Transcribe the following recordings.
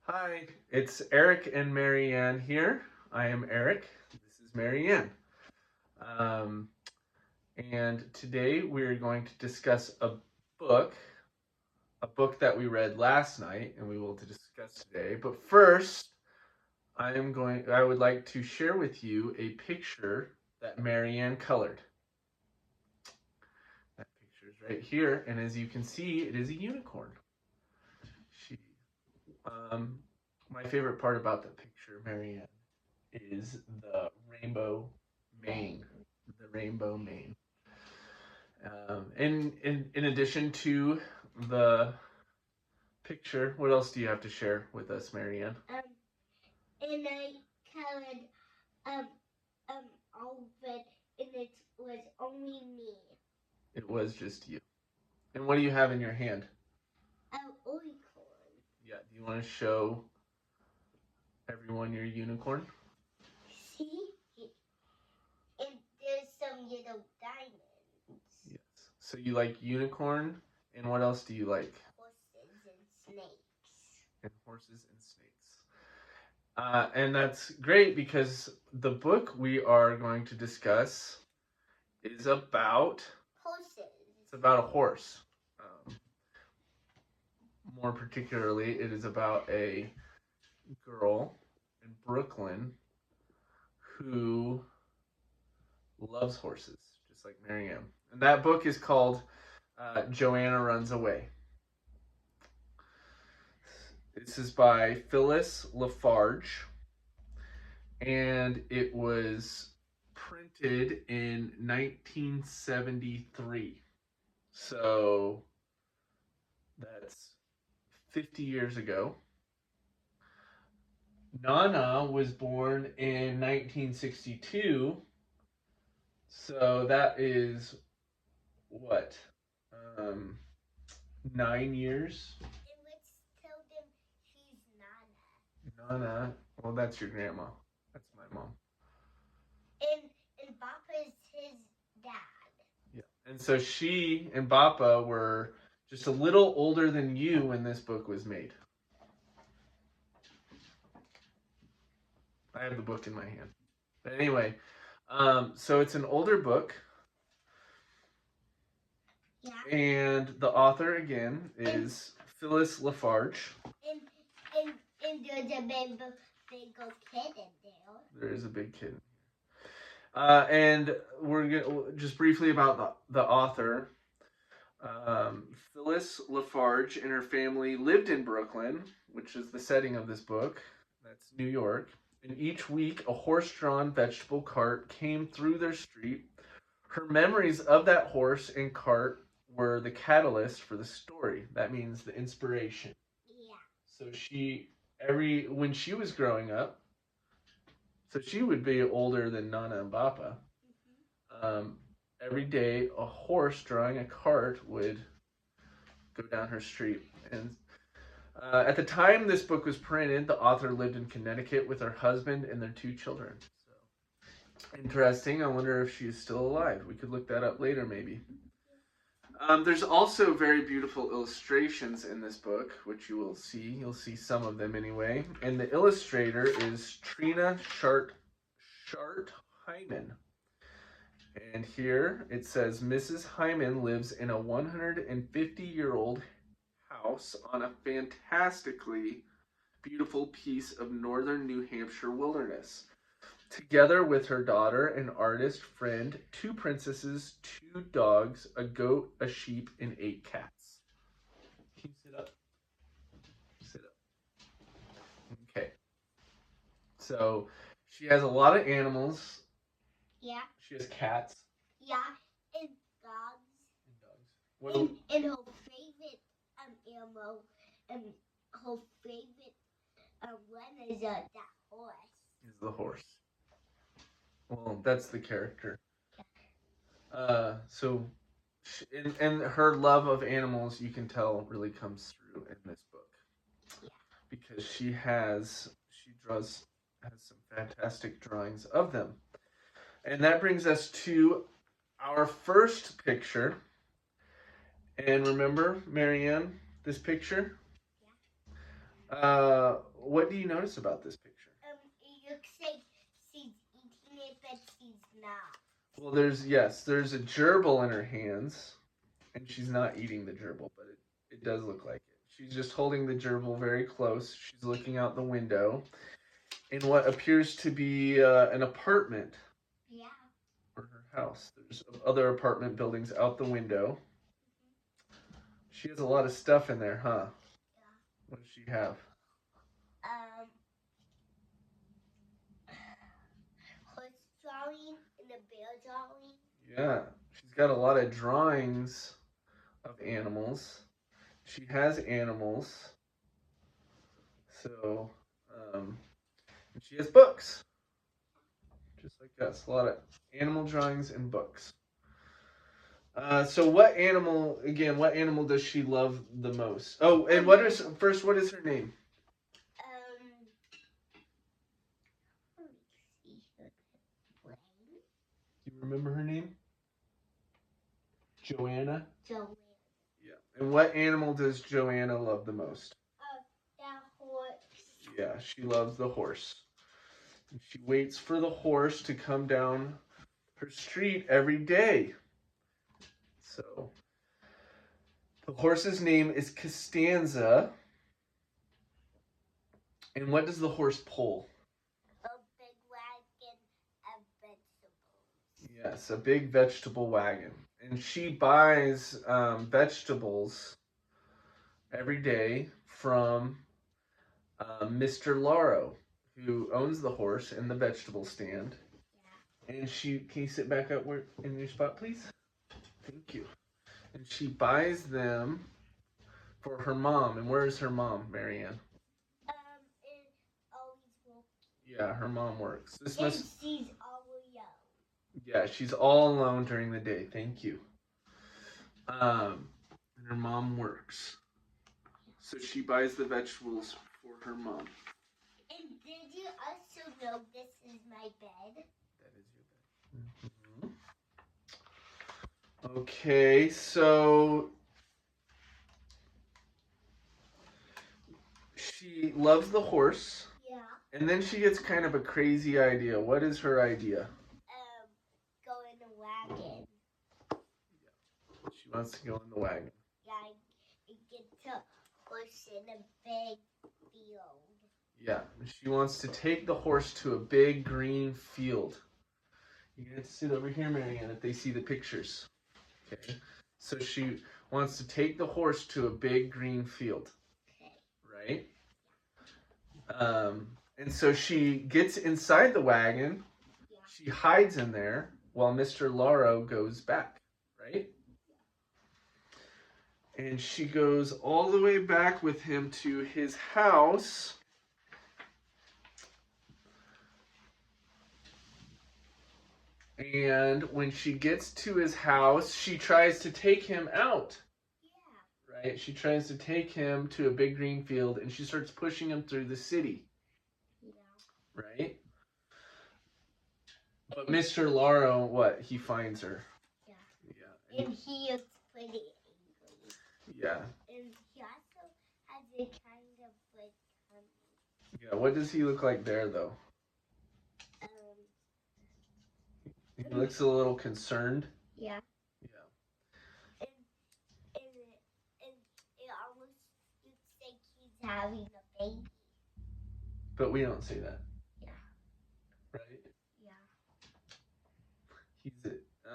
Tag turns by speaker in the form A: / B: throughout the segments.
A: Hi, it's Eric and Marianne here. I am Eric. This is Marianne. Um, and today we're going to discuss book, a book that we read last night, and we will discuss today. But first, I would like to share with you a picture that Marianne colored. That picture is right here, and as you can see, it is a unicorn. She, um, my favorite part about the picture, Marianne, is the rainbow mane. The rainbow mane. In addition to the picture, what else do you have to share with us, Marianne?
B: And I colored um all of it, and it was only me.
A: It was just you. And what do you have in your hand?
B: Unicorn.
A: Yeah, do you want to show everyone your unicorn?
B: See, and there's some little diamonds.
A: Yes. So you like unicorn, and what else do you like?
B: Horses and snakes.
A: And horses and snakes. And that's great because the book we are going to discuss is about
B: horses.
A: It's about a horse. More particularly, it is about a girl in Brooklyn who loves horses, just like Marianne. And that book is called Joanna Runs Away. This is by Phyllis Lafarge, and it was printed in 1973. So that's 50 years ago. Nana was born in 1962. So that is what? Um, 9 years?
B: And let's tell them she's Nana.
A: Nana. Well, that's your grandma. That's my mom.
B: And Papa is his dad.
A: Yeah. And so she and Bappa were just a little older than you when this book was made. I have the book in my hand. But anyway, so it's an older book.
B: Yeah.
A: And the author, again, is Phyllis Lafarge.
B: And there's a big kid in there.
A: There is a big kid. And we're gonna just briefly about the author. Phyllis Lafarge and her family lived in Brooklyn, which is the setting of this book. That's New York. And each week, a horse-drawn vegetable cart came through their street. Her memories of that horse and cart were the catalyst for the story. That means the inspiration.
B: Yeah.
A: So when she was growing up, so she would be older than Nana and Bappa. Every day, a horse drawing a cart would go down her street. And at the time this book was printed, the author lived in Connecticut with her husband and their 2 children. So interesting. I wonder if she's still alive. We could look that up later, maybe. There's also very beautiful illustrations in this book, which you will see. You'll see some of them anyway. And the illustrator is Trina Shart Hyman. And here it says Mrs. Hyman lives in a 150-year-old house on a fantastically beautiful piece of northern New Hampshire wilderness. Together with her daughter, an artist friend, 2 princesses, 2 dogs, a goat, a sheep, and 8 cats. Can you sit up? Sit up. Okay. So she has a lot of animals.
B: Yeah.
A: She has cats.
B: Yeah, and dogs.
A: And
B: dogs. And her favorite animal, her favorite one is that horse.
A: Is the horse. Well, that's the character. So, and her love of animals, you can tell, really comes through in this book.
B: Yeah.
A: Because she has some fantastic drawings of them. And that brings us to our first picture. And remember, Marianne, this picture?
B: Yeah.
A: what do you notice about this picture?
B: It looks like she's eating it, but she's not.
A: Well, there's a gerbil in her hands, and she's not eating the gerbil, but it does look like it. She's just holding the gerbil very close. She's looking out the window in what appears to be an apartment.
B: Yeah.
A: Or her house. There's other apartment buildings out the window. She has a lot of stuff in there, huh?
B: Yeah.
A: What does she have?
B: Horse drawing and a bear drawing.
A: Yeah, she's got a lot of drawings of animals. She has animals. So, and she has books. Just like us. A lot of animal drawings and books. So what animal does she love the most? Oh, and what is her name? Do you remember her name? Joanna?
B: Joanna.
A: Yeah. And what animal does Joanna love the most?
B: That horse.
A: Yeah, she loves the horse. And she waits for the horse to come down her street every day. So, the horse's name is Costanza. And what does the horse pull?
B: A big wagon of vegetables.
A: Yes, a big vegetable wagon. And she buys vegetables every day from Mr. Laro, who owns the horse and the vegetable stand. Yeah. And can you sit back up in your spot, please? Thank you. And she buys them for her mom. And where is her mom, Marianne?
B: Always working.
A: Yeah, her mom works.
B: She's all alone.
A: Yeah, she's all alone during the day. Thank you. And her mom works. So she buys the vegetables for her mom.
B: And did you also know this is my bed?
A: That is your bed. Mm-hmm. Okay, so she loves the horse.
B: Yeah.
A: And then she gets kind of a crazy idea. What is her idea?
B: Go in the wagon.
A: Yeah. She wants to go in the wagon.
B: Yeah, and get to horse in a big field.
A: Yeah, she wants to take the horse to a big green field. You have to sit over here, Marianne, if they see the pictures. Okay. So she wants to take the horse to a big green field. Okay. Right? And so she gets inside the wagon. Yeah. She hides in there while Mr. Laro goes back. Right? Yeah. And she goes all the way back with him to his house. And when she gets to his house, she tries to take him out. Yeah. Right? She tries to take him to a big green field, and she starts pushing him through the city. Yeah. Right? But Mr. Laro, what? He finds her.
B: Yeah. Yeah. And he is pretty angry.
A: Yeah.
B: And he also has a kind of like tummy.
A: Yeah, what does he look like there, though? He looks a little concerned.
B: Yeah. Yeah. And it almost looks like he's having a baby.
A: But we don't see that.
B: Yeah.
A: Right?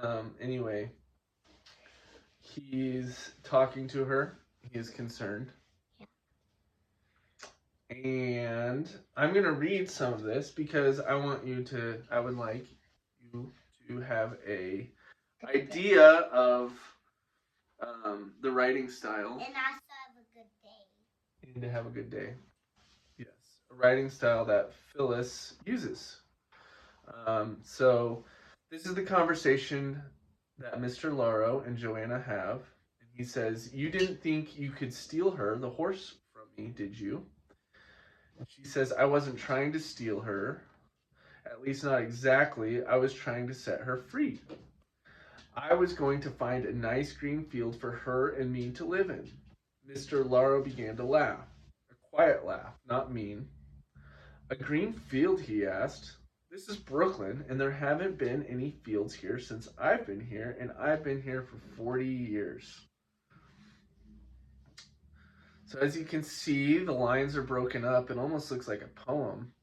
B: Yeah.
A: Anyway, he's talking to her. He is concerned. Yeah. And I'm going to read some of this because I would like you to have a idea of the writing style.
B: And also have a good day.
A: And to have a good day. Yes. A writing style that Phyllis uses. So this is the conversation that Mr. Laro and Joanna have. And he says, "You didn't think you could steal her, the horse, from me, did you?" And she says, "I wasn't trying to steal her. At least not exactly. I was trying to set her free. I was going to find a nice green field for her and me to live in." Mr. Laro began to laugh. A quiet laugh, not mean. A green field, he asked. This is Brooklyn, and there haven't been any fields here since I've been here, and I've been here for 40 years. So as you can see, the lines are broken up. It almost looks like a poem,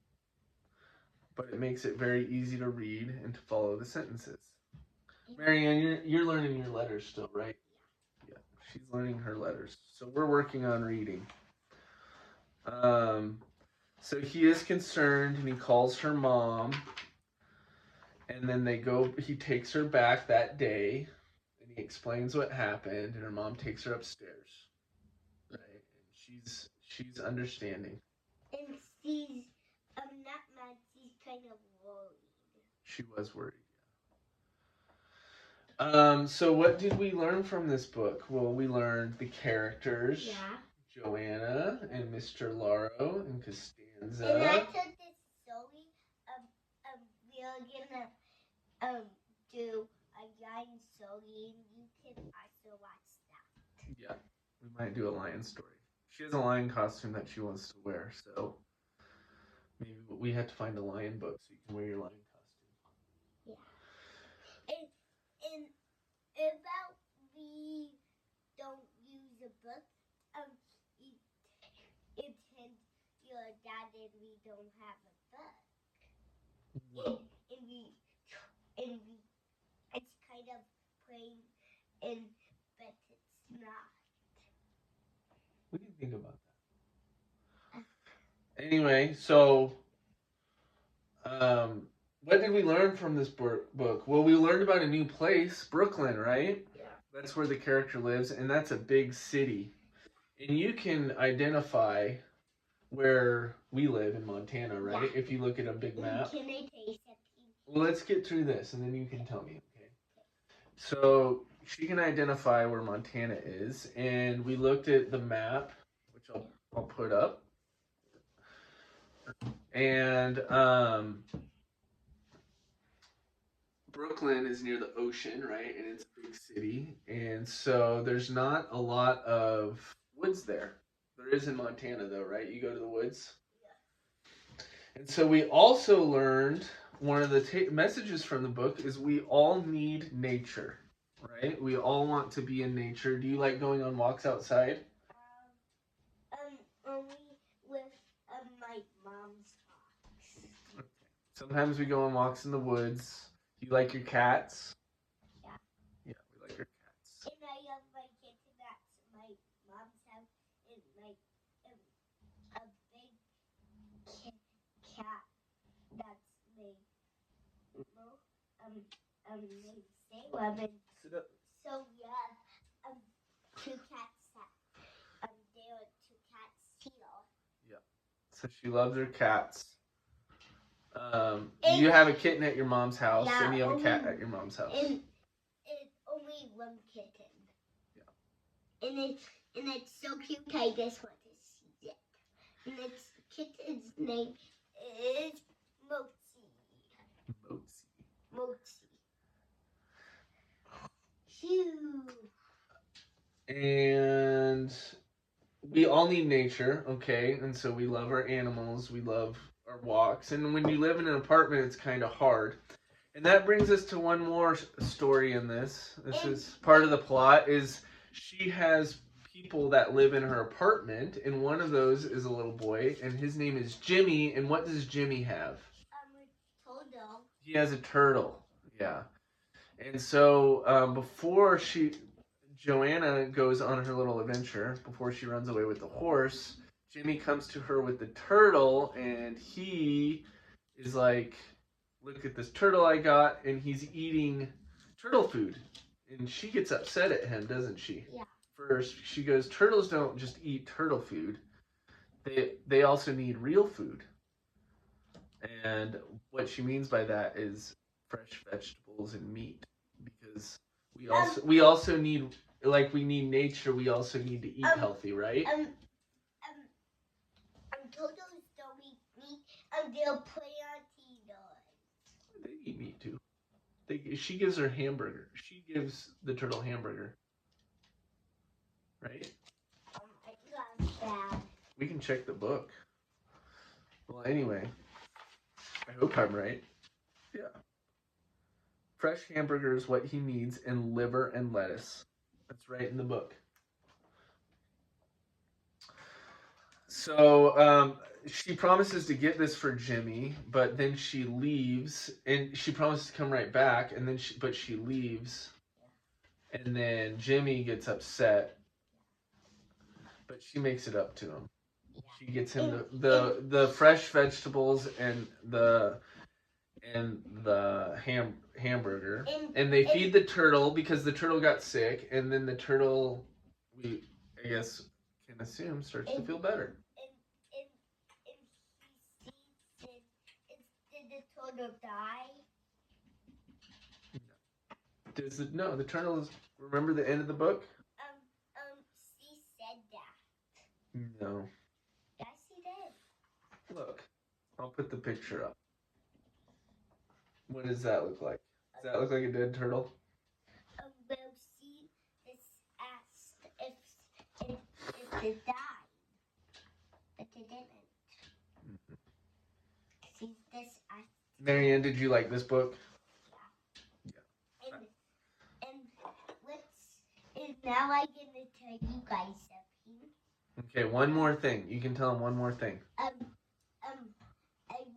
A: but it makes it very easy to read and to follow the sentences. Marianne, you're learning your letters still, right? Yeah, she's learning her letters. So we're working on reading. Um, so he is concerned, and he calls her mom, and then he takes her back that day, and he explains what happened, and her mom takes her upstairs, right? And she's understanding.
B: And she's not mad. She's kind of worried.
A: She was worried. So what did we learn from this book? Well, we learned the characters.
B: Yeah.
A: Joanna and Mr. Laro and Costanza.
B: And after this story, we're gonna do a lion story, and you can also watch that.
A: Yeah, we might do a lion story. She has a lion costume that she wants to wear, so maybe we have to find a lion book so you can wear your lion costume.
B: Yeah. And about we don't use a book, it hints your dad and we don't have a book.
A: Well,
B: and we it's kind of plain, but it's not.
A: we can think about that. Anyway, so what did we learn from this book? Well, we learned about a new place, Brooklyn, right?
B: Yeah.
A: That's where the character lives, and that's a big city. And you can identify where we live in Montana, right? Yeah. If you look at a big map.
B: Can I taste it?
A: Well, let's get through this, and then you can tell me, okay? So she can identify where Montana is, and we looked at the map, which I'll put up. And Brooklyn is near the ocean, right? And it's a big city. And so there's not a lot of woods there. There is in Montana, though, right? You go to the woods. Yeah. And so we also learned one of the messages from the book is we all need nature, right? We all want to be in nature. Do you like going on walks outside?
B: Only with my mom's dogs.
A: Okay. Sometimes we go on walks in the woods. Do you like your cats?
B: Yeah.
A: Yeah, we like our cats.
B: And I love my kitten at my mom's house, and like a big cat that's named named Salem.
A: Sit up.
B: So we have two cats that there are two cats here.
A: Yeah. So she loves her cats. You have a kitten at your mom's house,
B: yeah,
A: and you have a cat at your mom's house.
B: And it's only one kitten. Yeah. And it's so cute. I just want to see it. And its kitten's name is Mozi. Shoo.
A: And we all need nature, okay? And so we love our animals, we love our walks. And when you live in an apartment, it's kind of hard. And that brings us to one more story in this. This is part of the plot is she has people that live in her apartment, and one of those is a little boy, and his name is Jimmy. And what does Jimmy have?
B: A turtle.
A: He has a turtle, yeah. And so before Joanna goes on her little adventure, before she runs away with the horse, Jimmy comes to her with the turtle, and he is like, look at this turtle I got, and he's eating turtle food. And she gets upset at him, doesn't she?
B: Yeah.
A: First, she goes, turtles don't just eat turtle food. They also need real food. And what she means by that is fresh vegetables and meat, because we also need, like we need nature, we also need to eat healthy, right?
B: Turtles don't eat meat, they'll play on Tito's.
A: They eat meat too. She gives her hamburger. She gives the turtle hamburger, right?
B: I love that.
A: We can check the book. Well, anyway, I hope I'm right. Yeah. Fresh hamburger is what he needs, and liver and lettuce. That's right in the book. So she promises to get this for Jimmy, but then she leaves, and she promises to come right back, and then she leaves, and then Jimmy gets upset, but she makes it up to him. She gets him the fresh vegetables and the hamburger, and they feed the turtle because the turtle got sick, and then the turtle, we I guess can assume, starts to feel better.
B: Did the turtle die?
A: No, the turtle is. Remember the end of the book?
B: She said that.
A: No.
B: Yes, she did.
A: Look, I'll put the picture up. What does that look like? Does that look like a dead turtle?
B: Well, she is asked if it died, but it didn't.
A: Mm-hmm.
B: She's just asked.
A: Marianne, did you like this book?
B: Yeah. And now I'm gonna tell you guys something.
A: Okay, one more thing. You can tell them one more thing.
B: I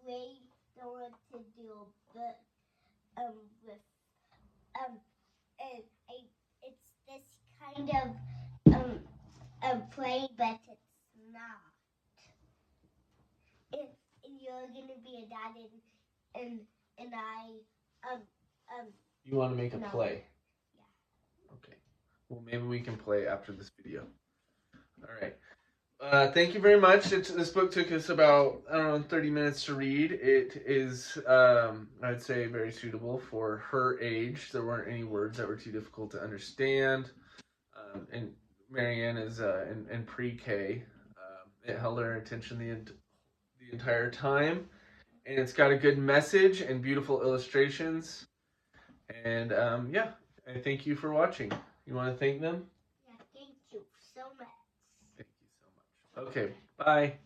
B: really don't want to do a book with and it's this kind of play, but it's not. And you're gonna be a dad, and I
A: You want to make a
B: no.
A: play?
B: Yeah.
A: Okay. Well, maybe we can play after this video. All right. Thank you very much. This book took us about, I don't know, 30 minutes to read. It is, I'd say, very suitable for her age. There weren't any words that were too difficult to understand. And Marianne is in pre-K. It held her attention the entire time. And it's got a good message and beautiful illustrations. And yeah, I thank you for watching. You want to thank them?
B: Yeah, thank you so much.
A: Thank you so much. Okay, bye.